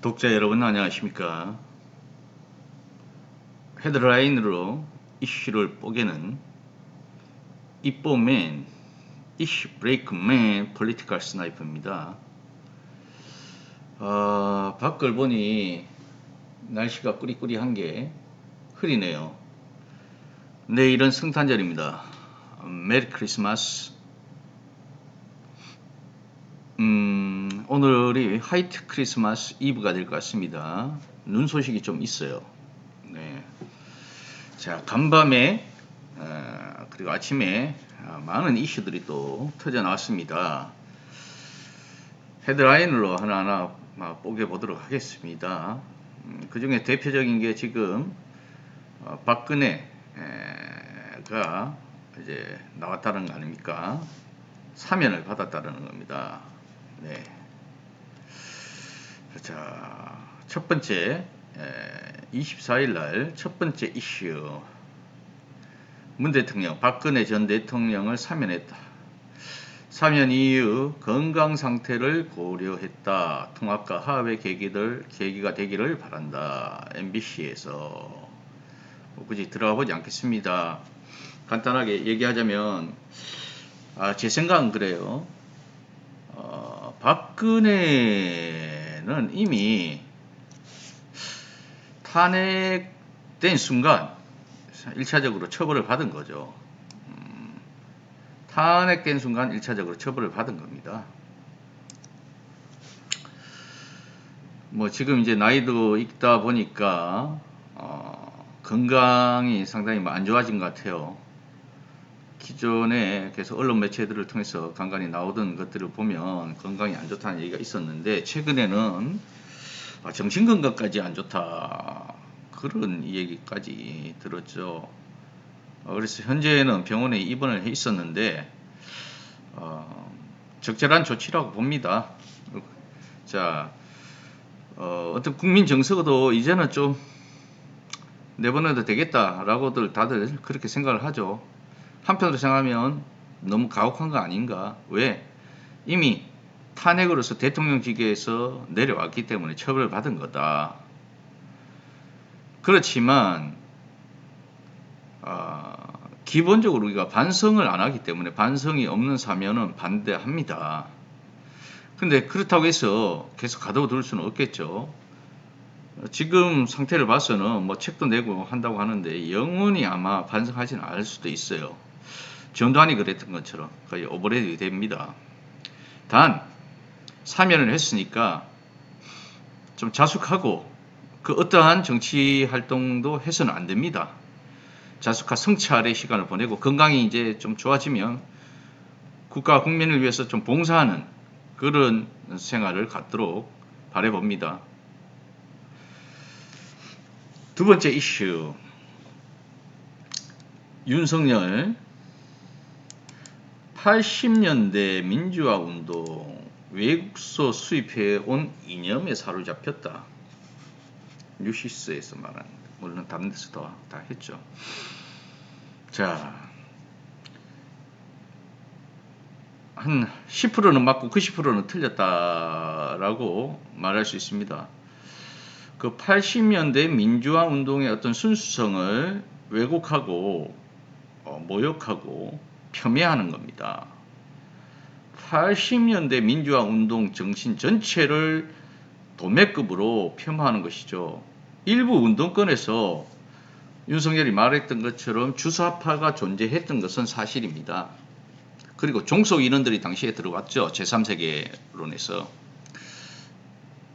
독자 여러분 안녕하십니까. 헤드라인으로 이슈를 뽀개는 이뽀맨, 이슈 브레이크맨 폴리티컬 스나이퍼입니다. 밖을 보니 날씨가 꾸리꾸리한 게 흐리네요. 내일은 성탄절입니다. 메리 크리스마스. 오늘이 화이트 크리스마스 이브가 될 것 같습니다. 눈 소식이 좀 있어요. 네. 자, 간밤에 그리고 아침에 많은 이슈들이 또 터져 나왔습니다. 헤드라인으로 하나하나 뽀개보도록 하겠습니다. 그 중에 대표적인 게 지금 박근혜가 이제 나왔다는 거 아닙니까? 사면을 받았다는 겁니다. 네. 자, 첫 번째 24일 날 첫 번째 이슈. 문 대통령, 박근혜 전 대통령을 사면했다. 사면 이후 건강 상태를 고려했다. 통합과 화합의 계기가 되기를 바란다. MBC에서 굳이 들어가 보지 않겠습니다. 간단하게 얘기하자면 제 생각은 그래요. 박근혜는 이미 탄핵된 순간 1차적으로 처벌을 받은 거죠. 탄핵된 순간 1차적으로 처벌을 받은 겁니다. 뭐 지금 이제 나이도 있다 보니까 건강이 상당히 안 좋아진 것 같아요. 기존에 계속 언론 매체들을 통해서 간간히 나오던 것들을 보면 건강이 안 좋다는 얘기가 있었는데 최근에는 정신건강까지 안 좋다 그런 얘기까지 들었죠. 그래서 현재는 병원에 입원을 해 있었는데 적절한 조치라고 봅니다. 자, 어떤 국민 정서도 이제는 좀 내보내도 되겠다라고들 다들 그렇게 생각을 하죠. 한편으로 생각하면 너무 가혹한 거 아닌가? 왜? 이미 탄핵으로서 대통령직에서 내려왔기 때문에 처벌을 받은 거다. 그렇지만 기본적으로 우리가 반성을 안 하기 때문에 반성이 없는 사면은 반대합니다. 근데 그렇다고 해서 계속 가둬둘 수는 없겠죠. 지금 상태를 봐서는 뭐 책도 내고 한다고 하는데 영원히 아마 반성하지는 않을 수도 있어요. 전두환이 그랬던 것처럼 거의 오버레디 됩니다. 단 사면을 했으니까 좀 자숙하고 그 어떠한 정치 활동도 해서는 안 됩니다. 자숙과 성찰의 시간을 보내고 건강이 이제 좀 좋아지면 국가 국민을 위해서 좀 봉사하는 그런 생활을 갖도록 바라봅니다. 두 번째 이슈. 윤석열 80년대 민주화 운동 외국서 수입해 온 이념에 사로잡혔다. 뉴시스에서 말하는, 물론 다른 데서도 다 했죠. 자, 한 10%는 맞고 90%는 틀렸다라고 말할 수 있습니다. 그 80년대 민주화 운동의 어떤 순수성을 왜곡하고 모욕하고 폄훼하는 겁니다. 80년대 민주화 운동 정신 전체를 도매급으로 폄하하는 것이죠. 일부 운동권에서 윤석열이 말했던 것처럼 주사파가 존재했던 것은 사실입니다. 그리고 종속 인원들이 당시에 들어왔죠. 제3세계론에서.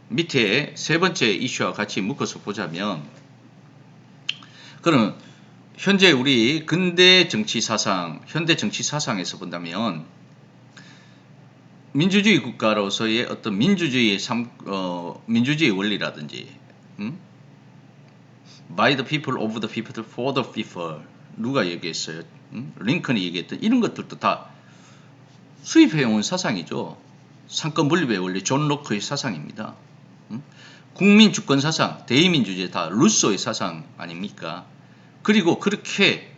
밑에 세 번째 이슈와 같이 묶어서 보자면, 그럼 현재 우리 근대 정치 사상, 현대 정치 사상에서 본다면 민주주의 국가로서의 어떤 민주주의 원리라든지, by the people, of the people, for the people, 누가 얘기했어요? 링컨이 얘기했던 이런 것들도 다 수입해온 사상이죠. 상권 분립의 원리, 존 로크의 사상입니다. 국민 주권 사상, 대의민주주의 다 루소의 사상 아닙니까? 그리고 그렇게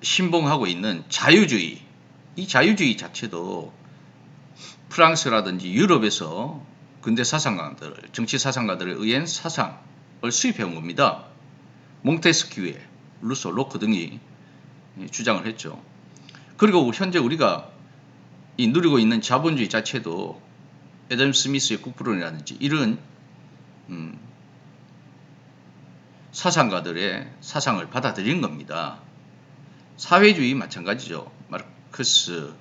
신봉하고 있는 자유주의, 이 자유주의 자체도 프랑스라든지 유럽에서 근대 사상가들, 정치 사상가들에 의한 사상을 수입해온 겁니다. 몽테스키에, 루소, 로크 등이 주장을 했죠. 그리고 현재 우리가 누리고 있는 자본주의 자체도 애덤 스미스의 국부론이라든지 이런 사상가들의 사상을 받아들인 겁니다. 사회주의 마찬가지죠. 마르크스,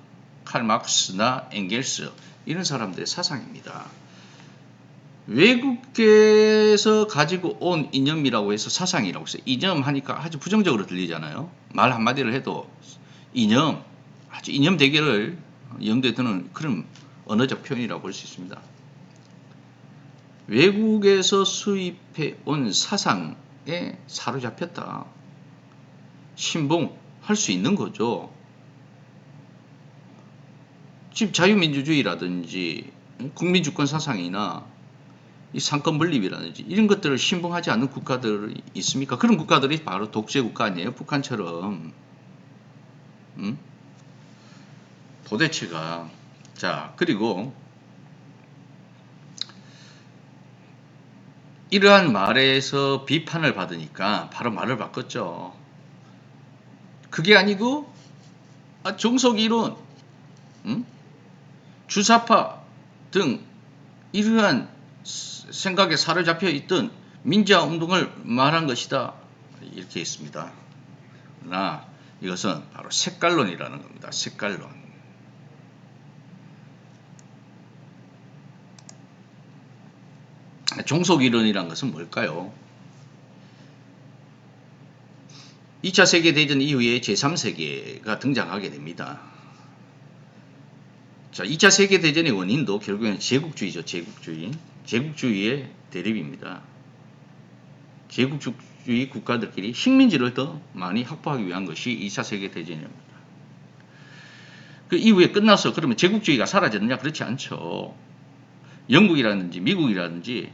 칼 마크스나 엥겔스 이런 사람들의 사상입니다. 외국에서 가지고 온 이념이라고 해서 사상이라고 해서 이념 하니까 아주 부정적으로 들리잖아요. 말 한마디를 해도 이념, 아주 이념 대결을 염두에 두는 그런 언어적 표현이라고 볼 수 있습니다. 외국에서 수입해 온 사상에 사로잡혔다. 신봉할 수 있는 거죠. 지금 자유민주주의라든지 국민주권 사상이나 이 상권 분립이라든지 이런 것들을 신봉하지 않는 국가들이 있습니까? 그런 국가들이 바로 독재 국가 아니에요? 북한처럼. 도대체가. 자, 그리고 이러한 말에서 비판을 받으니까 바로 말을 바꿨죠. 그게 아니고 종속이론, 주사파 등 이러한 생각에 사로잡혀 있던 민주화운동을 말한 것이다. 이렇게 했습니다. 그러나 이것은 바로 색깔론이라는 겁니다. 색깔론. 종속이론이란 것은 뭘까요? 2차 세계대전 이후에 제3세계가 등장하게 됩니다. 자, 2차 세계대전의 원인도 결국에는 제국주의죠. 제국주의의 대립입니다. 제국주의 국가들끼리 식민지를 더 많이 확보하기 위한 것이 2차 세계대전입니다. 그 이후에 끝나서 그러면 제국주의가 사라졌느냐? 그렇지 않죠. 영국이라든지 미국이라든지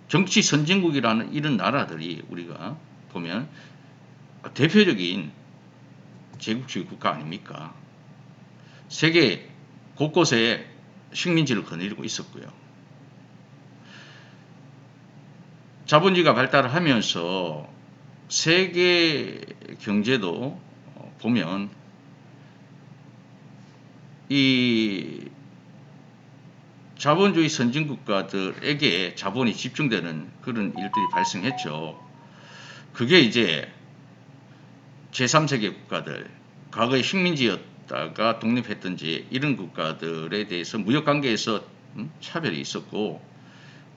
정치 선진국이라는 이런 나라들이 우리가 보면 대표적인 제국주의 국가 아닙니까? 세계 곳곳에 식민지를 거느리고 있었고요. 자본주의가 발달을 하면서 세계 경제도 보면 이 자본주의 선진국가들에게 자본이 집중되는 그런 일들이 발생했죠. 그게 이제 제3세계 국가들, 과거에 식민지였다가 독립했든지 이런 국가들에 대해서 무역관계에서 차별이 있었고,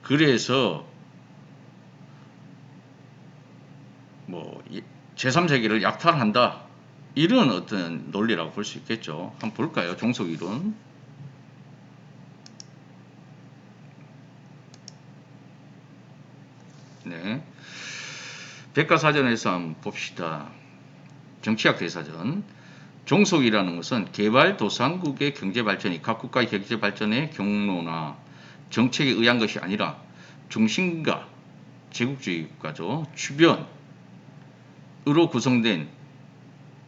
그래서 뭐 제3세계를 약탈한다 이런 어떤 논리라고 볼 수 있겠죠. 한번 볼까요? 종속이론. 네. 백과사전에서 한번 봅시다. 정치학 대사전. 종속이라는 것은 개발도상국의 경제발전이 각 국가의 경제발전의 경로나 정책에 의한 것이 아니라 중심과 제국주의 국가죠. 주변으로 구성된,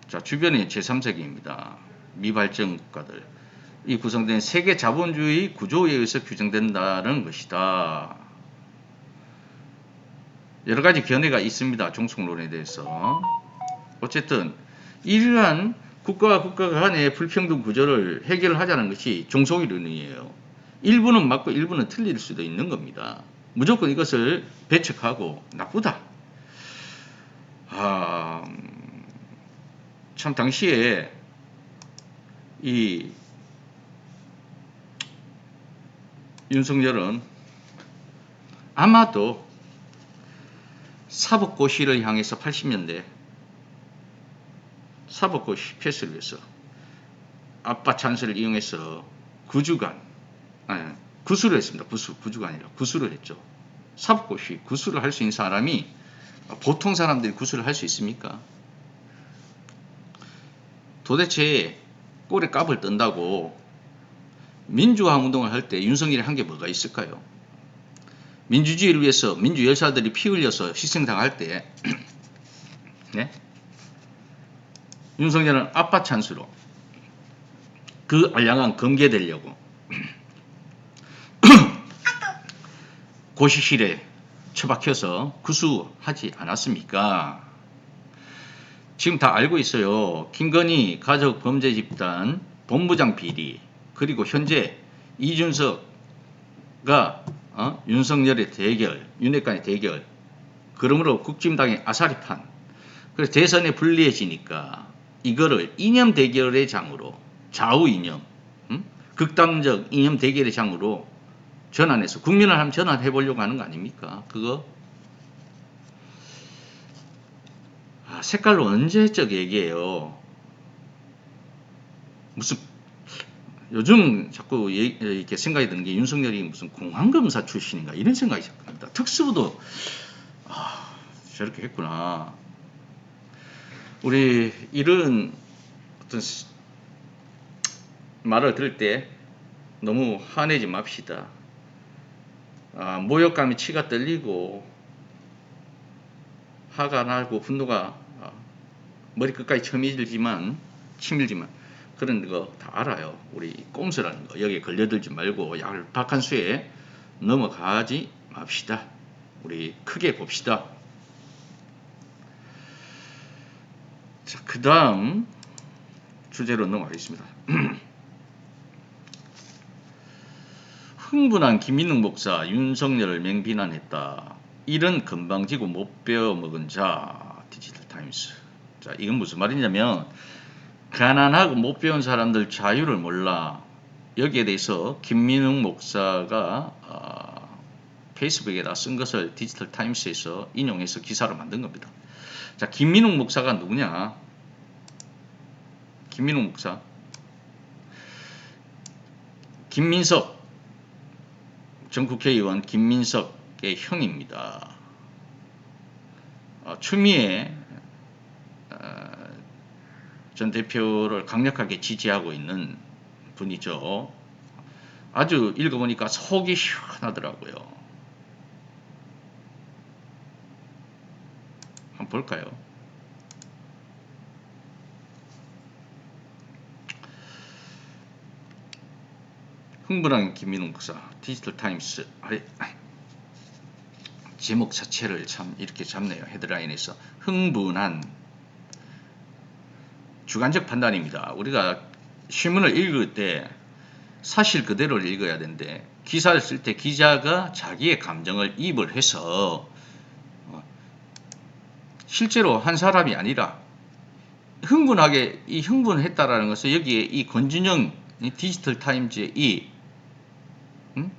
자, 주변이 제3세계입니다. 미발전 국가들. 이 구성된 세계 자본주의 구조에 의해서 규정된다는 것이다. 여러 가지 견해가 있습니다. 종속론에 대해서. 어쨌든 이러한 국가와 국가 간의 불평등 구조를 해결하자는 것이 종속이론이에요. 일부는 맞고 일부는 틀릴 수도 있는 겁니다. 무조건 이것을 배척하고 나쁘다. 참 당시에 이 윤석열은 아마도 사법고시를 향해서 80년대 사법고시 패스를 위해서 아빠 찬스를 이용해서 9주간 구수를 했습니다. 구주가 아니라 구수를 했죠. 사법고시 구수를 할 수 있는 사람이 보통 사람들이 구수를 할 수 있습니까? 도대체 꼴에 깝을 뜬다고 민주화 운동을 할 때 윤석열이 한 게 뭐가 있을까요? 민주주의를 위해서 민주 열사들이 피 흘려서 희생당할 때 네? 윤석열은 아빠 찬스로 그 알량한 검개되려고 고시실에 처박혀서 구수하지 않았습니까? 지금 다 알고 있어요. 김건희 가족범죄집단 본부장 비리, 그리고 현재 이준석과 윤석열의 대결, 윤핵관의 대결, 그러므로 국진당의 아사리판, 그래서 대선에 불리해지니까 이거를 이념 대결의 장으로, 좌우 이념, 극단적 이념 대결의 장으로 전환해서 국민을 한번 전환해 보려고 하는 거 아닙니까? 그거 색깔로 언제적 얘기예요. 무슨 요즘 자꾸 이렇게 생각이 드는 게 윤석열이 무슨 공안검사 출신인가 이런 생각이 자꾸 납니다. 특수부도 저렇게 했구나. 우리 이런 어떤 말을 들을 때 너무 화내지 맙시다. 모욕감이 치가 떨리고 화가 나고 분노가 머리끝까지 치밀지만 그런 거 다 알아요. 우리 꼼수라는 거 여기에 걸려들지 말고 얄팍한 수에 넘어가지 맙시다. 우리 크게 봅시다. 자, 그 다음 주제로 넘어가겠습니다. 흥분한 김민웅 목사 윤석열을 맹비난했다. 이런 건방지고 못 배워먹은 자. 디지털타임스. 자, 이건 무슨 말이냐면 가난하고 못 배운 사람들 자유를 몰라. 여기에 대해서 김민웅 목사가 페이스북에다 쓴 것을 디지털타임스에서 인용해서 기사를 만든 겁니다. 자, 김민웅 목사가 누구냐? 김민웅 목사, 김민석 전 국회의원 김민석의 형입니다. 추미애 전 대표를 강력하게 지지하고 있는 분이죠. 아주 읽어보니까 속이 시원하더라고요. 한번 볼까요? 흥분한 김민웅 목사, 디지털타임스 아래 제목 자체를 참 이렇게 잡네요. 헤드라인에서 흥분한, 주관적 판단입니다. 우리가 신문을 읽을 때 사실 그대로를 읽어야 되는데 기사를 쓸 때 기자가 자기의 감정을 입을 해서 실제로 한 사람이 아니라 흥분하게 흥분했다라는 것은 여기에 이 권준영 디지털타임즈의 이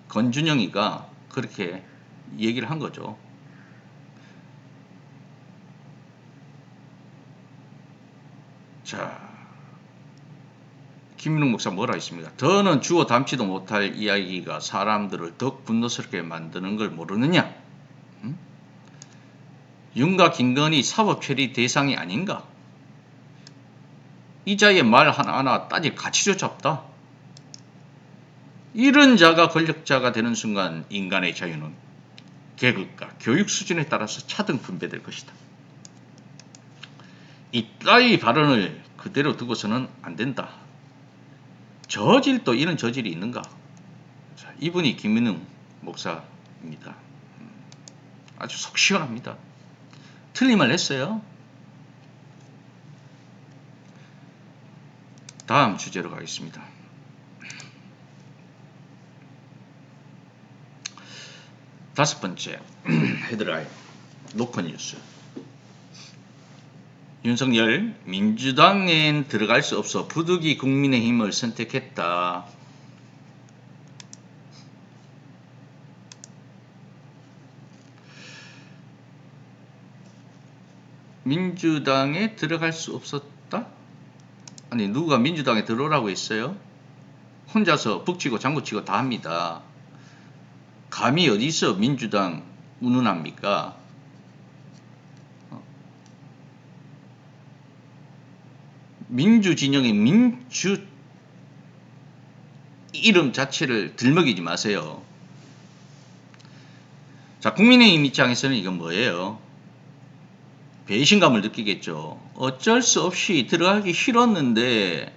권준영이가 그렇게 얘기를 한 거죠. 자, 김민웅 목사 뭐라 했습니까? 더는 주워 담지도 못할 이야기가 사람들을 더욱 분노스럽게 만드는 걸 모르느냐? 윤과 김건희 사법처리 대상이 아닌가? 이자의 말 하나하나 따질 가치조차 없다. 이런 자가 권력자가 되는 순간 인간의 자유는 계급과 교육 수준에 따라서 차등 분배될 것이다. 이따위 발언을 그대로 두고서는 안 된다. 저질도 이런 저질이 있는가? 자, 이분이 김민웅 목사입니다. 아주 속 시원합니다. 틀린 말 했어요. 다음 주제로 가겠습니다. 다섯 번째 헤드라인 노컷 뉴스. 윤석열 민주당엔 들어갈 수 없어 부득이 국민의힘을 선택했다. 민주당에 들어갈 수 없었다? 아니, 누가 민주당에 들어오라고 했어요? 혼자서 북치고 장구치고 다 합니다. 감히 어디서 민주당 운운합니까? 민주 진영의 민주 이름 자체를 들먹이지 마세요. 자, 국민의힘 입장에서는 이건 뭐예요? 배신감을 느끼겠죠. 어쩔 수 없이 들어가기 싫었는데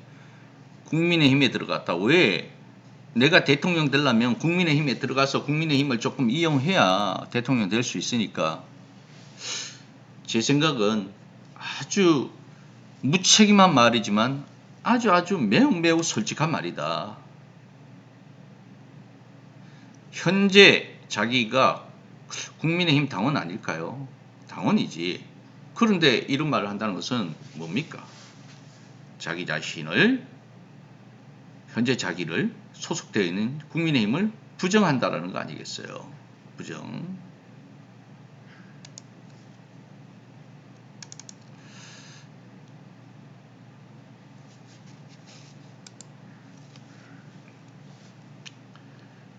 국민의힘에 들어갔다. 왜? 내가 대통령 되려면 국민의힘에 들어가서 국민의힘을 조금 이용해야 대통령 될 수 있으니까 제 생각은 아주 무책임한 말이지만 아주 매우 솔직한 말이다. 현재 자기가 국민의힘 당원 아닐까요? 당원이지. 그런데 이런 말을 한다는 것은 뭡니까? 자기 자신을, 현재 자기를 소속되어 있는 국민의힘을 부정한다라는 거 아니겠어요? 부정.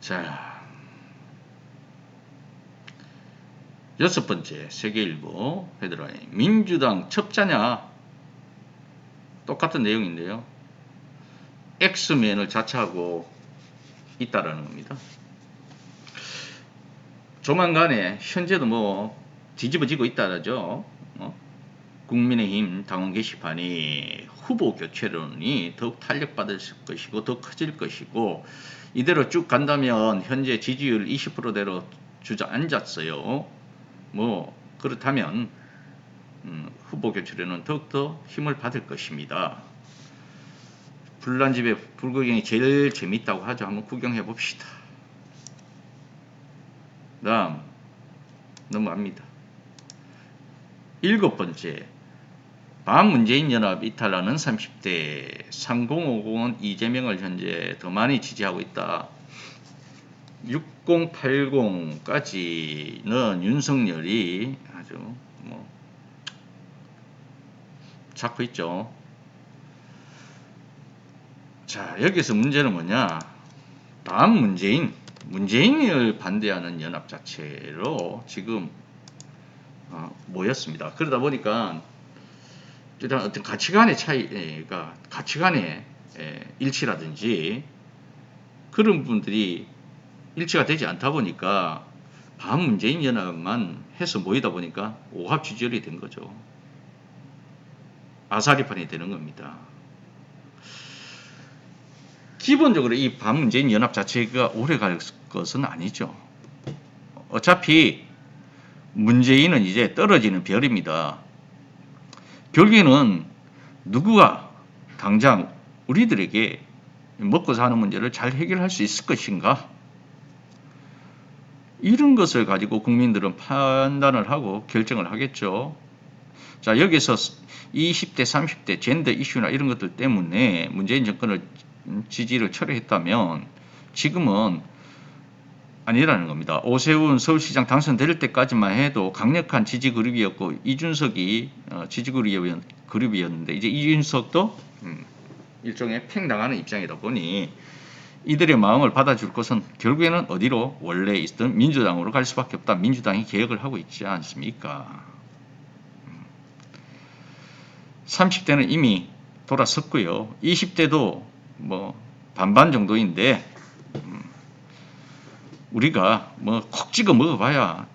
자, 여섯 번째 세계일보 헤드라인. 민주당 첩자냐? 똑같은 내용인데요. 엑스맨을 자처하고 있다라는 겁니다. 조만간에 현재도 뭐 뒤집어지고 있다라죠. 국민의힘 당원 게시판이 후보 교체론이 더욱 탄력받을 것이고 더 커질 것이고 이대로 쭉 간다면 현재 지지율 20%대로 주저앉았어요. 뭐 그렇다면 후보 교체론은 더욱더 힘을 받을 것입니다. 불난집에 불구경이 제일 재밌다고 하죠. 한번 구경해 봅시다. 다음 넘어갑니다. 일곱 번째, 반문재인 연합 이탈하는 30대 3050은 이재명을 현재 더 많이 지지하고 있다. 6080까지는 윤석열이 아주 뭐 잡고 있죠. 자, 여기서 문제는 뭐냐? 문재인을 반대하는 연합 자체로 지금 모였습니다. 그러다 보니까 일단 어떤 가치관의 차이가 가치관의 일치라든지 그런 부분들이 일치가 되지 않다 보니까 반문재인 연합만 해서 모이다 보니까 오합 지졸이 된 거죠. 아사리판이 되는 겁니다. 기본적으로 이 반문재인 연합 자체가 오래 갈 것은 아니죠. 어차피 문재인은 이제 떨어지는 별입니다. 결국에는 누구가 당장 우리들에게 먹고 사는 문제를 잘 해결할 수 있을 것인가? 이런 것을 가지고 국민들은 판단을 하고 결정을 하겠죠. 자, 여기서 20대, 30대 젠더 이슈나 이런 것들 때문에 문재인 정권을 지지를 철회했다면 지금은 아니라는 겁니다. 오세훈 서울시장 당선될 때까지만 해도 강력한 지지 그룹이었고 이준석이 지지 그룹이었는데 이제 이준석도 일종의 팽당하는 입장이다 보니 이들의 마음을 받아줄 것은 결국에는 어디로 원래 있던 민주당으로 갈 수밖에 없다. 민주당이 개혁을 하고 있지 않습니까? 30대는 이미 돌아섰고요. 20대도 뭐 반반 정도인데 우리가 뭐 콕 찍어 먹어봐야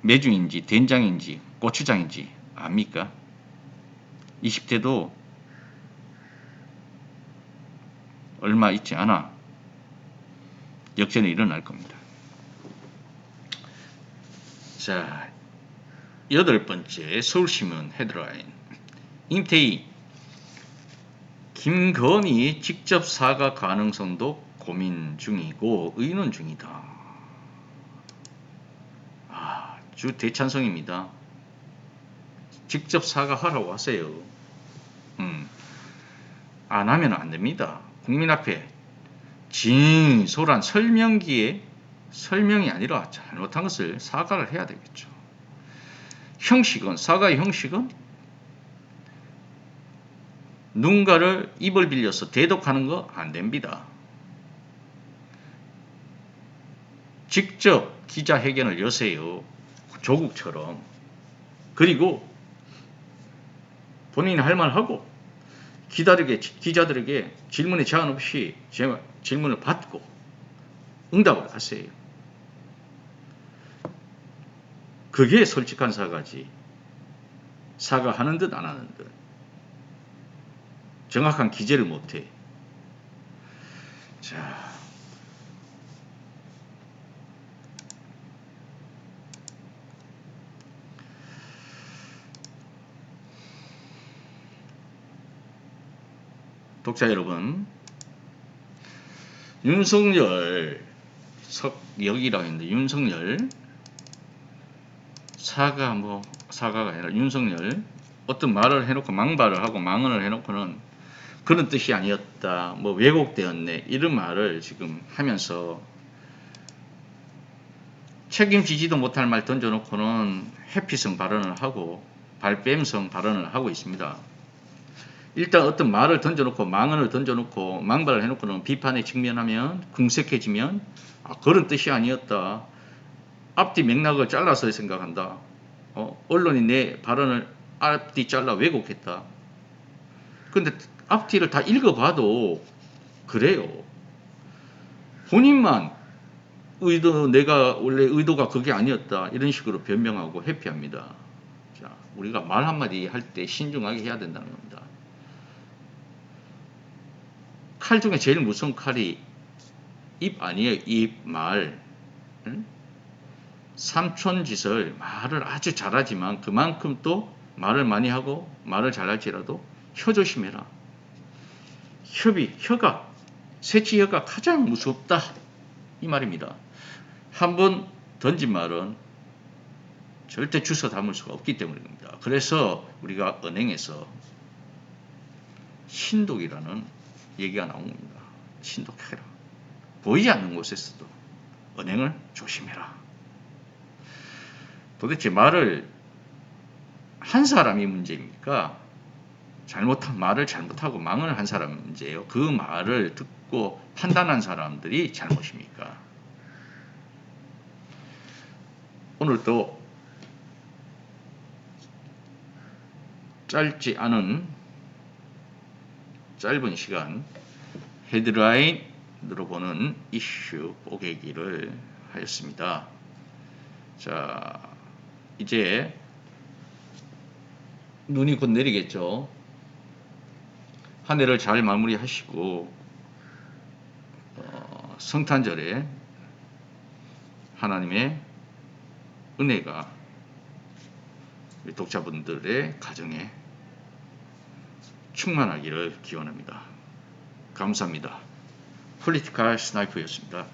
매중인지 된장인지 고추장인지 압니까? 20대도 얼마 있지 않아 역전이 일어날 겁니다. 자, 여덟 번째 서울신문 헤드라인. 임태희, 김건희 직접 사과 가능성도 고민 중이고 의논 중이다. 주 대찬성입니다. 직접 사과하라고 하세요. 안 하면 안 됩니다. 국민 앞에 진솔한 설명이 아니라 잘못한 것을 사과를 해야 되겠죠. 형식은, 사과의 형식은 누군가를 입을 빌려서 대독하는 거 안 됩니다. 직접 기자회견을 여세요. 조국처럼. 그리고 본인이 할 말 하고 기자들에게 질문에 제한 없이 질문을 받고 응답을 하세요. 그게 솔직한 사과지. 사과하는 듯 안 하는 듯. 정확한 기재를 못해. 자, 독자 여러분, 윤석열 석역이라고 했는데, 윤석열 사과가 아니라 윤석열 어떤 말을 해놓고 망발을 하고 망언을 해놓고는 그런 뜻이 아니었다, 뭐 왜곡되었네, 이런 말을 지금 하면서 책임지지도 못할 말 던져놓고는 회피성 발언을 하고 발뺌성 발언을 하고 있습니다. 일단 어떤 말을 던져놓고 망언을 던져놓고 망발을 해놓고는 비판에 직면하면 궁색해지면 그런 뜻이 아니었다, 앞뒤 맥락을 잘라서 생각한다, 언론이 내 발언을 앞뒤 잘라 왜곡했다. 근데 앞뒤를 다 읽어봐도 그래요. 본인만 내가 원래 의도가 그게 아니었다, 이런 식으로 변명하고 회피합니다. 자, 우리가 말 한마디 할 때 신중하게 해야 된다는 겁니다. 칼 중에 제일 무서운 칼이 입 아니에요. 입, 말. 응? 삼촌짓을 말을 아주 잘하지만 그만큼 또 말을 많이 하고 말을 잘할지라도 혀 조심해라. 혀가, 새치혀가 가장 무섭다, 이 말입니다. 한번 던진 말은 절대 주워 담을 수가 없기 때문입니다. 그래서 우리가 은행에서 신독이라는 얘기가 나온 겁니다. 신독해라. 보이지 않는 곳에서도 은행을 조심해라. 도대체 말을 한 사람이 문제입니까? 말을 잘못하고 망을 한 사람이 문제예요. 그 말을 듣고 판단한 사람들이 잘못입니까? 오늘도 짧은 시간 헤드라인으로 보는 이슈 뽀개기를 하였습니다. 자, 이제 눈이 곧 내리겠죠. 한 해를 잘 마무리하시고 성탄절에 하나님의 은혜가 독자분들의 가정에 충만하기를 기원합니다. 감사합니다. 폴리티컬 스나이퍼였습니다.